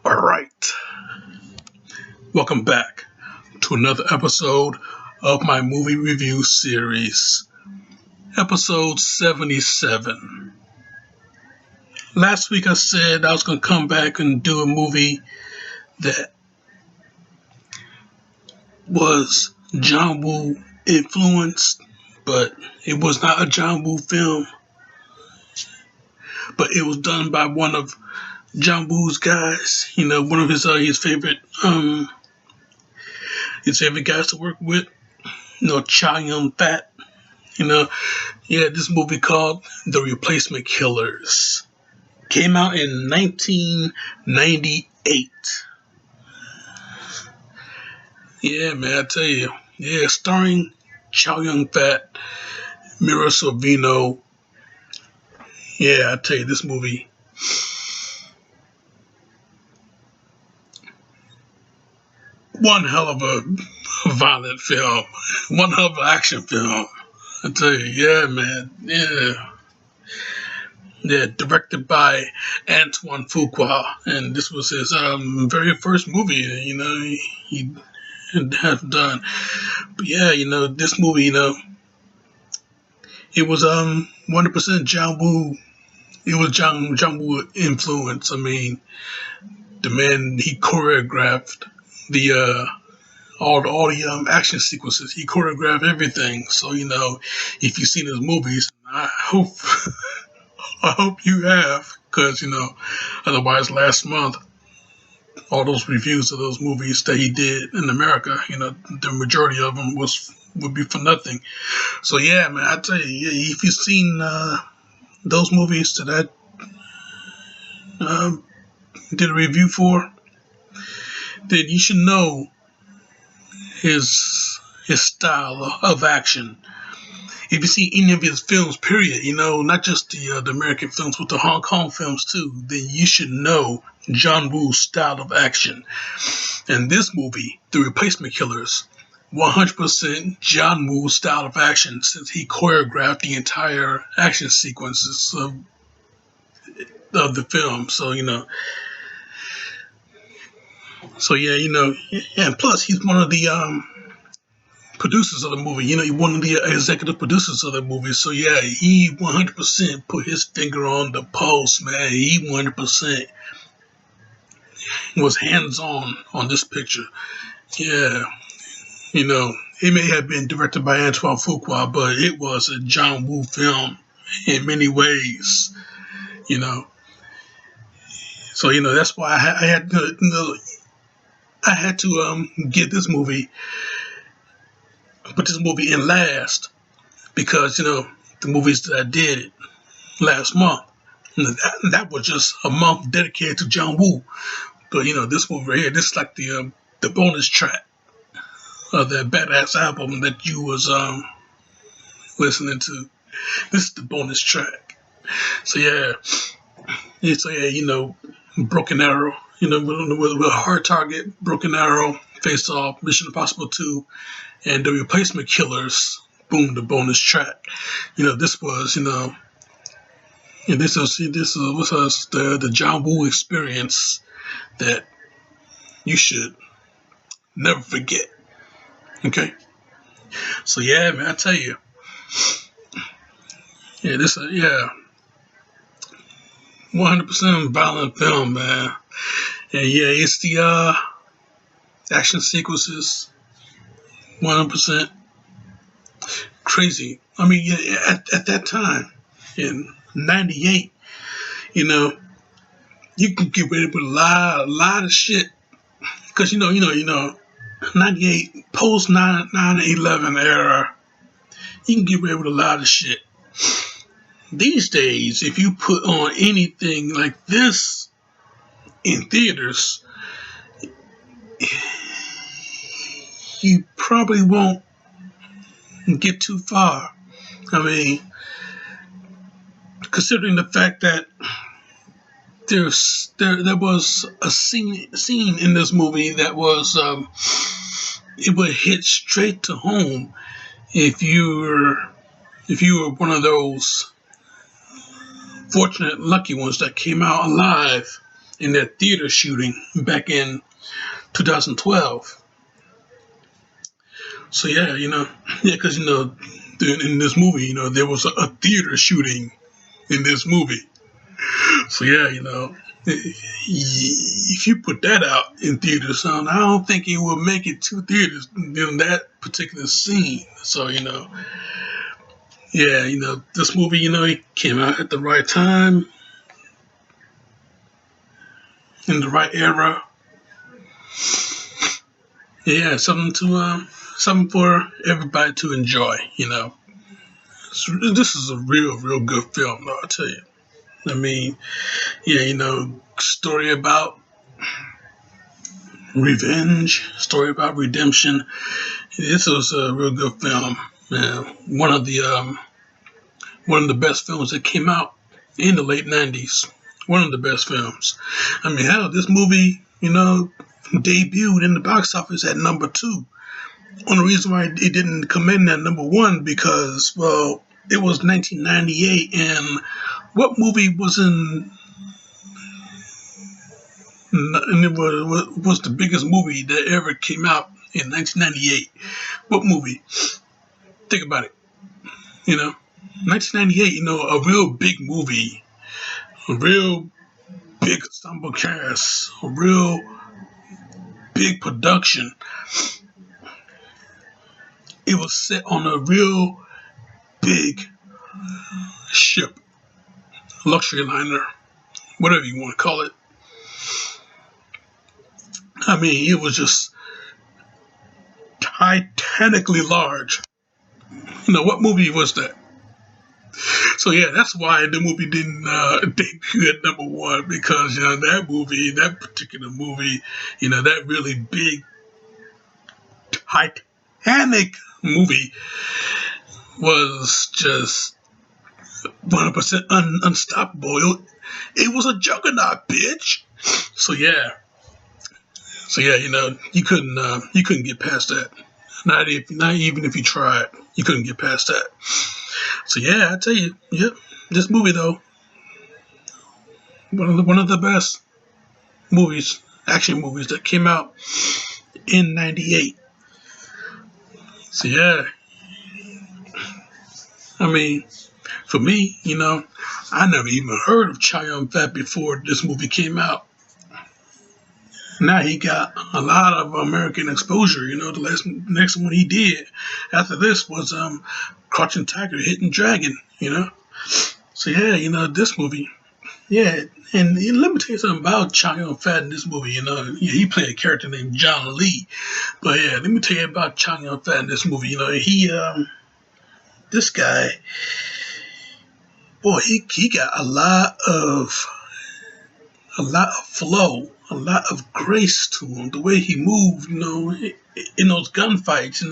All right, welcome back to another episode of my movie review series, episode 77. Last week I said I was going to come back and do a movie that was John Woo influenced, but it was not a John Woo film, but it was done by one of John Woo's guys, one of his favorite guys to work with, Chow-Yun-Fat. This movie called The Replacement Killers came out in 1998. Yeah, man, I tell you. Yeah, starring Chow-Yun-Fat, Mira Sorvino. Yeah, I tell you, this movie. One hell of a violent film. One hell of an action film. I tell you, yeah, man. Yeah. Yeah, directed by Antoine Fuqua, and this was his very first movie. He have done. But yeah, this movie, it was 100% John Woo. It was John Woo influence. I mean, the man, he choreographed the all the action sequences. He choreographed everything. So if you've seen his movies, I hope I hope you have, because otherwise last month all those reviews of those movies that he did in America, the majority of them would be for nothing. So yeah, man, I tell you, yeah, if you've seen those movies that I did a review for, then you should know his style of action. If you see any of his films, period, not just the American films, but the Hong Kong films too, then you should know John Woo's style of action. And this movie, The Replacement Killers, 100% John Woo's style of action, since he choreographed the entire action sequences of the film. So and plus he's one of the producers of the movie. One of the executive producers of the movie. So yeah, he 100% put his finger on the pulse, man. He 100% was hands on this picture. Yeah, it may have been directed by Antoine Fuqua, but it was a John Woo film in many ways. So that's why I had to get this movie, put this movie in last, because the movies that I did last month, that was just a month dedicated to John Woo. But this movie right here, this is like the bonus track of that badass album that you was listening to. This is the bonus track. So yeah, Broken Arrow, with Hard Target, Broken Arrow, Face Off, Mission Impossible 2, and The Replacement Killers. Boom, the bonus track. This was, this was the John Woo experience that you should never forget. Okay, so yeah, man, I tell you, yeah, 100% violent film, man, and yeah, it's the action sequences, 100% crazy. I mean, yeah, at that time in '98, you could get ready with a lot of shit, because 98 post 9/11 era, you can get away with a lot of shit. These days, if you put on anything like this in theaters, you probably won't get too far. I mean, considering the fact that there was a scene in this movie that was it would hit straight to home if you were one of those fortunate, lucky ones that came out alive in that theater shooting back in 2012. So yeah, yeah, because in this movie, there was a theater shooting in this movie. So yeah, if you put that out in theaters, I don't think it will make it to theaters in that particular scene. So yeah, this movie, it came out at the right time, in the right era. Yeah, something for everybody to enjoy. This is a real good film, though, I tell you. I mean, yeah, story about revenge, story about redemption. This was a real good film. Yeah, one of the best films that came out in the late '90s. One of the best films. I mean, hell, this movie, debuted in the box office at number 2. Only reason why it didn't come in at number 1 because, well, it was 1998, and what movie was and it was the biggest movie that ever came out in 1998? What movie? Think about it. 1998. A real big movie, a real big ensemble cast, a real big production. It was set on a real big ship, luxury liner, whatever you want to call it. I mean, it was just titanically large. What movie was that? So yeah, that's why the movie didn't debut at number 1 because that particular movie, that really big Titanic movie was just 100% unstoppable. It was a juggernaut, bitch. So yeah, you couldn't get past that. Not even if you tried, you couldn't get past that. So yeah, I tell you, yep, this movie though, one of the best movies, action movies that came out in '98. So yeah, I mean, for me, I never even heard of Chow-Yun-Fat before this movie came out. Now he got a lot of American exposure. The next one he did after this was Crouching Tiger, Hidden Dragon. So yeah, this movie. Yeah, and let me tell you something about Chow-Yun-Fat in this movie. He played a character named John Lee. But yeah, let me tell you about Chow-Yun-Fat in this movie. This guy, boy, he got a lot of flow, a lot of grace to him. The way he moved, in those gunfights,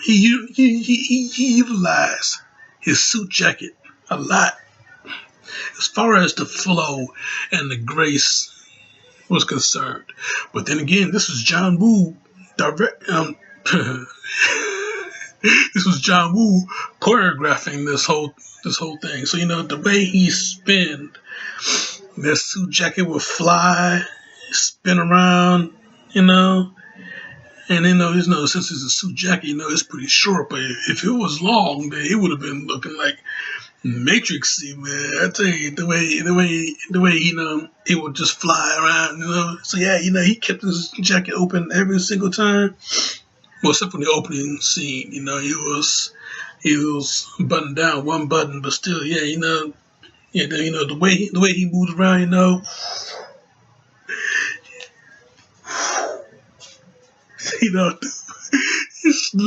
he utilized his suit jacket a lot as far as the flow and the grace was concerned. But then again, this was John Woo direct. This was John Woo choreographing this whole thing. So the way he spin, that suit jacket would fly, spin around, and since it's a suit jacket, it's pretty short. But if it was long, then it would have been looking like Matrixy, man. I tell you, the way it would just fly around. So yeah, he kept his jacket open every single time. Well, except for the opening scene, he was buttoned down one button, but still, yeah, the way he moved around, you know, it's a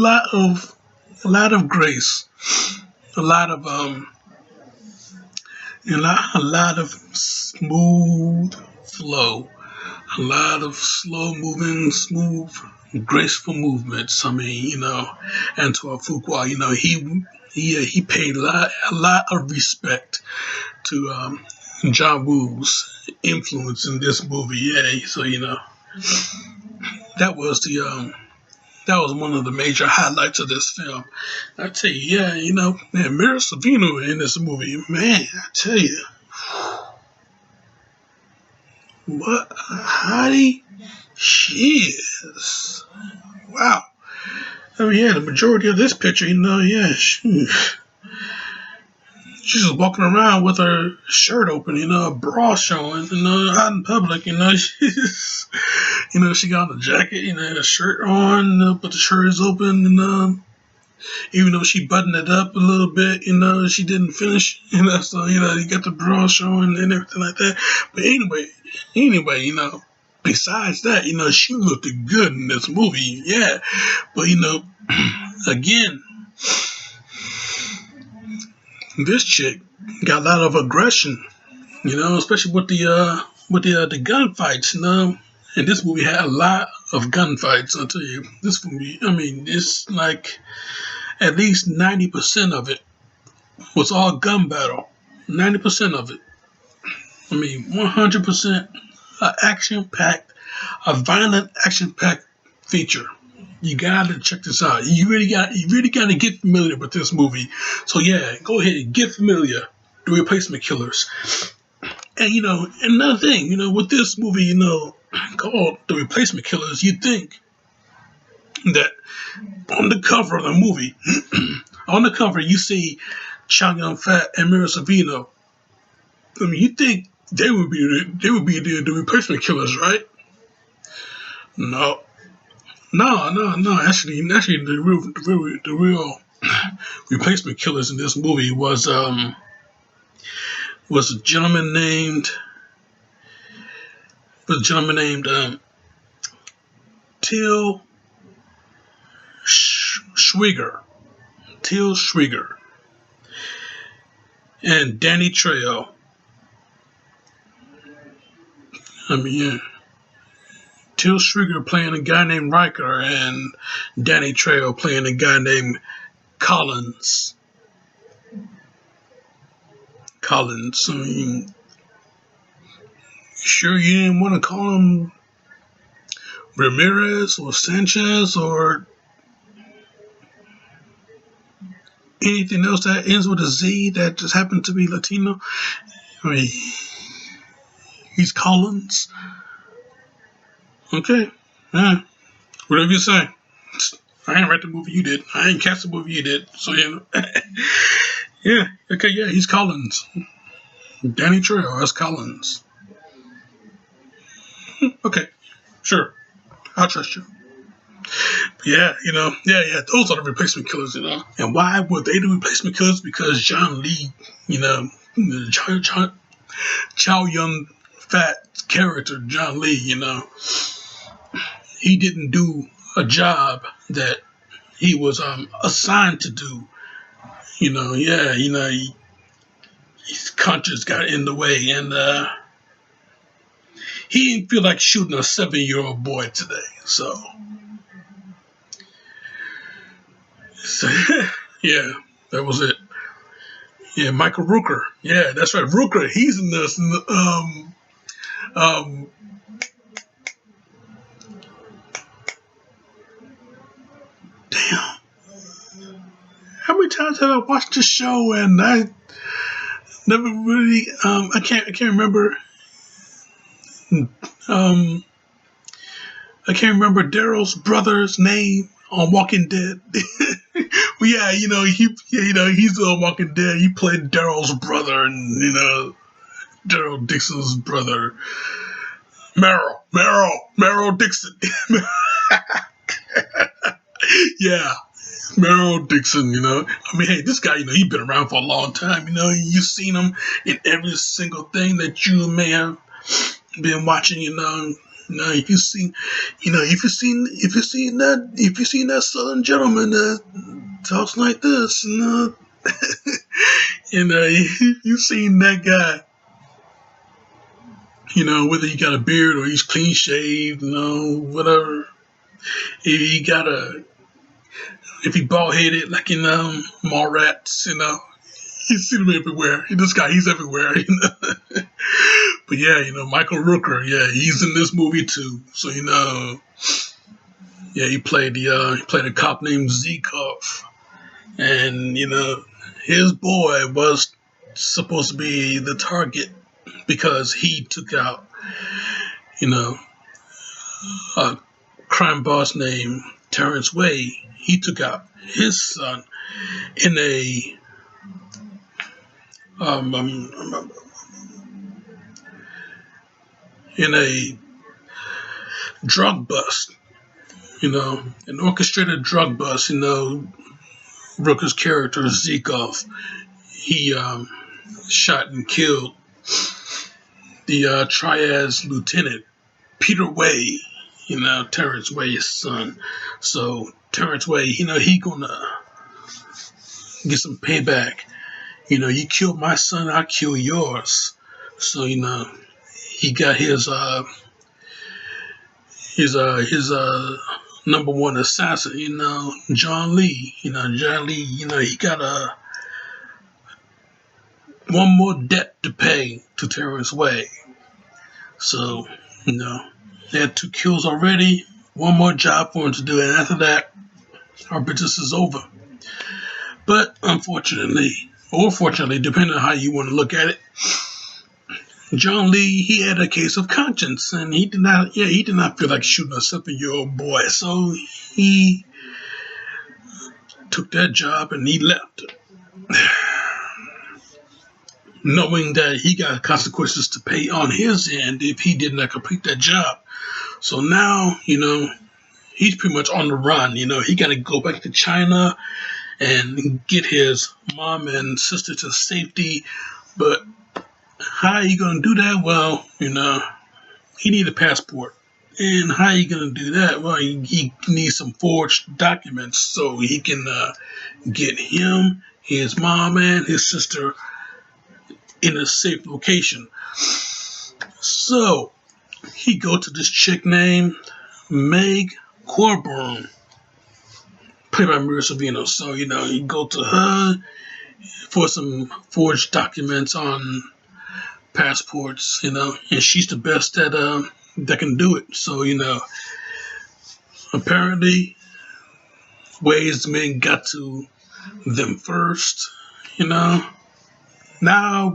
lot of grace, a lot of a lot of smooth flow, a lot of slow moving, smooth, graceful movements. I mean, Antoine Fuqua, he paid a lot of respect to John Woo's influence in this movie. Yeah, so that was That was one of the major highlights of this film. I tell you, yeah, man, Mira Sorvino in this movie, man, I tell you, what a hottie she is. Wow. I mean, yeah, the majority of this picture, yeah, she's just walking around with her shirt open, a bra showing, out in public, she's, she got a jacket, and a shirt on, but the shirt is open, and even though she buttoned it up a little bit, she didn't finish, so, you got the bra showing and everything like that. But anyway, besides that, she looked good in this movie, yeah. But, again, this chick got a lot of aggression, especially with the gunfights, And this movie had a lot of gunfights. I'll tell you, this movie. I mean, it's like at least 90% of it was all gun battle. 90% of it. I mean, 100% action packed, a violent action packed feature. You gotta check this out. You really gotta get familiar with this movie. So yeah, go ahead and get familiar. The Replacement Killers. And another thing, with this movie, called The Replacement Killers, you think that on the cover of the movie, on the cover you see Chow-Yun-Fat and Mira Sorvino. I mean, you think they would be the Replacement Killers, right? No, no. Actually, the real Replacement Killers in this movie was a gentleman named Till Schweiger, and Danny Trejo. I mean, yeah. Till Schweiger playing a guy named Riker, and Danny Trejo playing a guy named Collins. I mean, sure you didn't want to call him Ramirez or Sanchez or anything else that ends with a Z that just happened to be Latino? I mean, he's Collins. Okay. Yeah. Whatever you say. I ain't write the movie, you did. I ain't cast the movie, you did. So, yeah. Okay, yeah, he's Collins. Danny Trejo as Collins. Okay. Sure. I'll trust you. But yeah, those are the Replacement Killers, And why were they the Replacement Killers? Because John Lee, Chow Yun-Fat character, John Lee, he didn't do a job that he was assigned to do. His conscience got in the way, and he didn't feel like shooting a 7-year-old boy today. So yeah, that was it. Yeah, Michael Rooker. Yeah, that's right. Rooker, he's in this. Damn. How many times have I watched this show and I never really I can't remember I can't remember Daryl's brother's name on Walking Dead. Well, yeah, he's on Walking Dead. He played Daryl's brother, and Daryl Dixon's brother, Meryl Dixon. Yeah, Meryl Dixon. I mean, hey, this guy, he's been around for a long time. You've seen him in every single thing that you may have been watching. If you seen that Southern gentleman that talks like this, you've seen that guy, whether he got a beard or he's clean shaved, whatever. If he bald headed like in Mallrats, you see him everywhere. This guy, he's everywhere. But yeah, Michael Rooker, yeah, he's in this movie too. So Yeah, he played a cop named Zekov, and his boy was supposed to be the target because he took out you know a crime boss named Terrence Way. He took out his son in a um, um, um, in a drug bust. An orchestrated drug bust. Rooker's character Zekov. He shot and killed the Triad's lieutenant Peter Way. Terrence Way's son. So Terrence Way, he gonna get some payback. You killed my son, I kill yours. So he got his number one assassin. John Lee. John Lee. He got one more debt to pay to Terrence Way. So they had 2 kills already. One more job for him to do, and after that, our business is over. But unfortunately, or fortunately, depending on how you want to look at it, John Lee, he had a case of conscience, and he did not feel like shooting a 7-year-old boy, so he took that job and he left, knowing that he got consequences to pay on his end if he did not complete that job. So now, he's pretty much on the run. He got to go back to China and get his mom and sister to safety. But how are you going to do that? Well, he needs a passport. And how are you going to do that? Well, he needs some forged documents so he can get him, his mom, and his sister in a safe location. So he go to this chick named Meg Corburn, played by Maria Sorvino. So you go to her for some forged documents on passports, and she's the best that can do it. So apparently Way's men got to them first. Now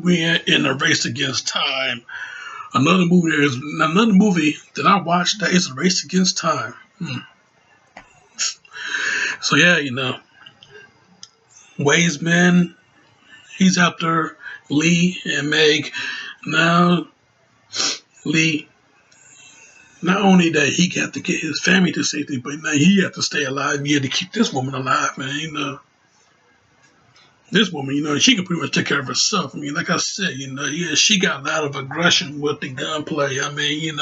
we're in a race against time. Another movie that I watched that is a race against time. So yeah, Way's men, he's after Lee and Meg. Now Lee, not only that he got to get his family to safety, but now he had to stay alive. He had to keep this woman alive, man. This woman, she can pretty much take care of herself. I mean, like I said, she got a lot of aggression with the gunplay. I mean,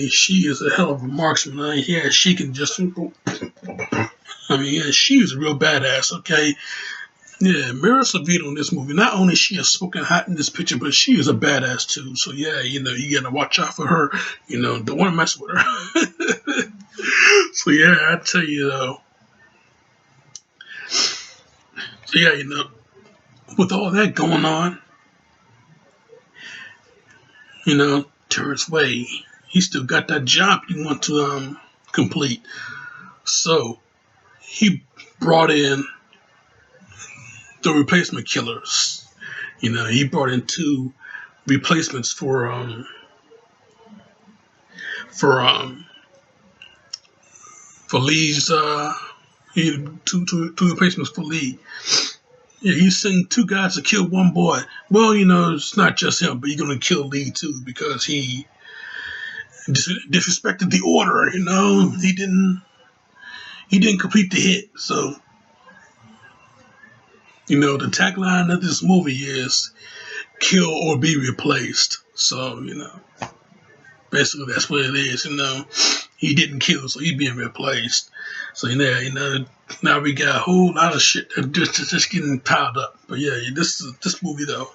she is a hell of a marksman. Yeah, she can just, she is a real badass, okay? Yeah, Mira Sorvino in this movie, not only is she a smoking hot in this picture, but she is a badass too. So yeah, you gotta watch out for her. Don't want to mess with her. So yeah, I tell you though. So yeah, with all that going on, Terrence Way, he still got that job he want to complete. So he brought in the replacement killers. He brought in 2 replacements for Lee's two replacements for Lee. Yeah, he's sent 2 guys to kill 1 boy. Well, it's not just him, but you're gonna kill Lee too because he disrespected the order. He didn't complete the hit. So the tagline of this movie is "Kill or be replaced." So basically that's what it is. He didn't kill, so he's being replaced. So now we got a whole lot of shit that just getting piled up. But yeah, this movie though.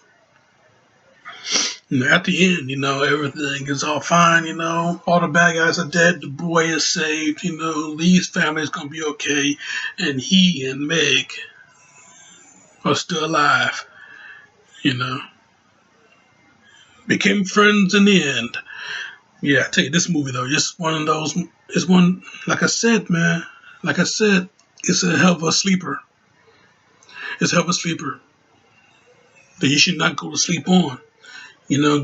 At the end, everything is all fine. All the bad guys are dead. The boy is saved. Lee's family is gonna be okay, and he and Meg are still alive. Became friends in the end. Yeah, I tell you, this movie though, just one of those. It's one, like I said, man. Like I said, it's a hell of a sleeper. It's a hell of a sleeper that you should not go to sleep on.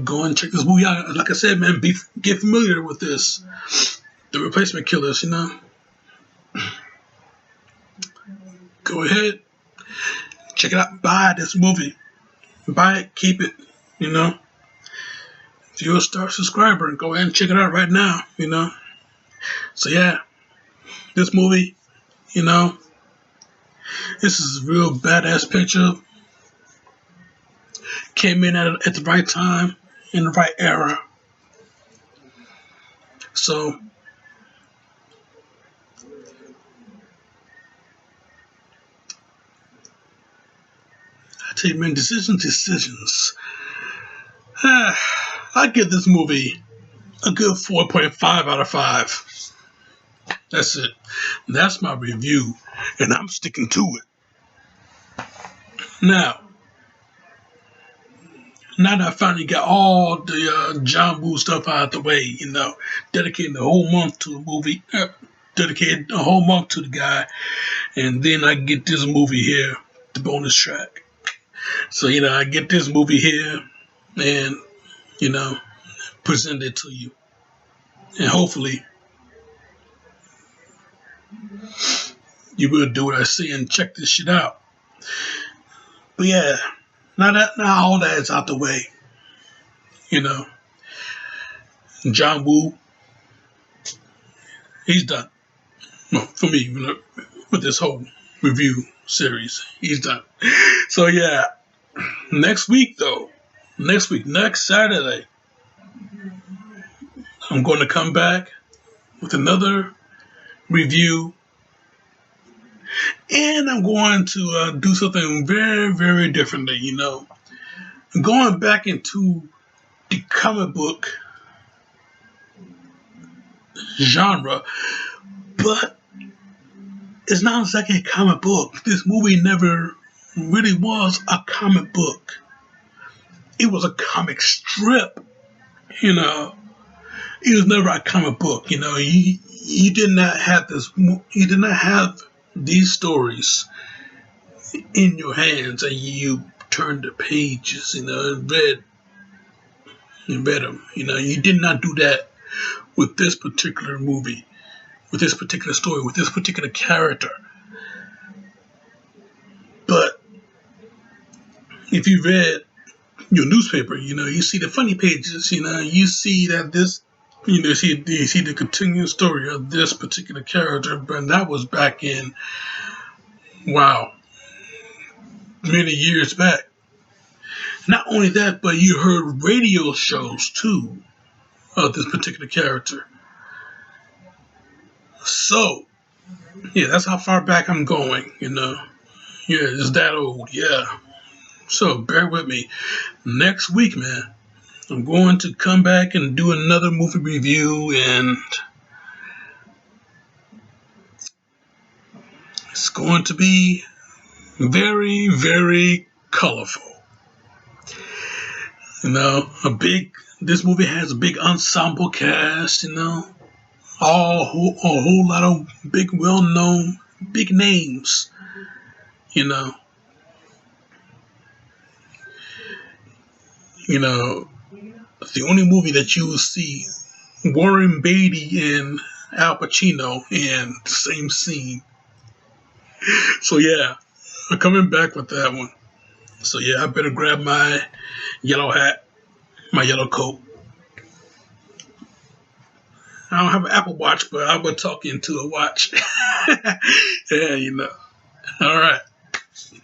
Go and check this movie out. Like I said, man, get familiar with this. The Replacement Killers. Go ahead, check it out. Buy this movie. Buy it, keep it. You know, if you're a star subscriber, go ahead and check it out right now. So yeah, this movie. You know, this is a real badass picture. Came in at the right time, in the right era. So I tell you, man, decisions. I give this movie a good 4.5 out of 5. That's it. That's my review, and I'm sticking to it. Now that I finally got all the John Woo stuff out of the way, dedicating the whole month to the movie, dedicated a whole month to the guy, and then I get this movie here, the bonus track. So, I get this movie here and, you know, present it to you. And hopefully you will do what I say and check this shit out. But yeah, now all that is out the way, you know, John Woo, he's done. Well, for me, with this whole review series, he's done. So yeah, next week, next Saturday, I'm going to come back with another review, and I'm going to do something very, very differently. I'm going back into the comic book genre, but it's not exactly a comic book. This movie never really was a comic book. It was a comic strip, you know. It was never a comic book, You did not have this. You did not have these stories in your hands, and you turned the pages, and read them. You did not do that with this particular movie, with this particular story, with this particular character. But if you read your newspaper, you see the funny pages, you see that this, you see the continuing story of this particular character, but that was back in, wow, many years back. Not only that, but you heard radio shows too of this particular character. So, yeah, that's how far back I'm going. Yeah, it's that old, yeah. So, bear with me. Next week, man, I'm going to come back and do another movie review, and it's going to be very, very colorful. This movie has a big ensemble cast, a whole lot of big, well-known, big names, you know. You know, the only movie that you will see Warren Beatty and Al Pacino in the same scene. So yeah, I'm coming back with that one. So yeah, I better grab my yellow hat, my yellow coat. I don't have an Apple Watch, but I will talk into a watch. Yeah. All right.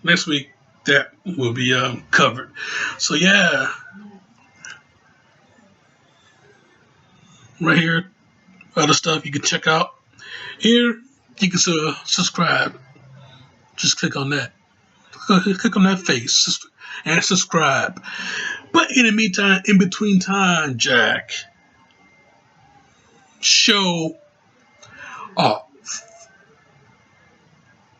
Next week, that will be covered. So yeah, right here, other stuff you can check out. Here, you can subscribe. Just click on that. Click on that face and subscribe. But in the meantime, in between time, Jack, show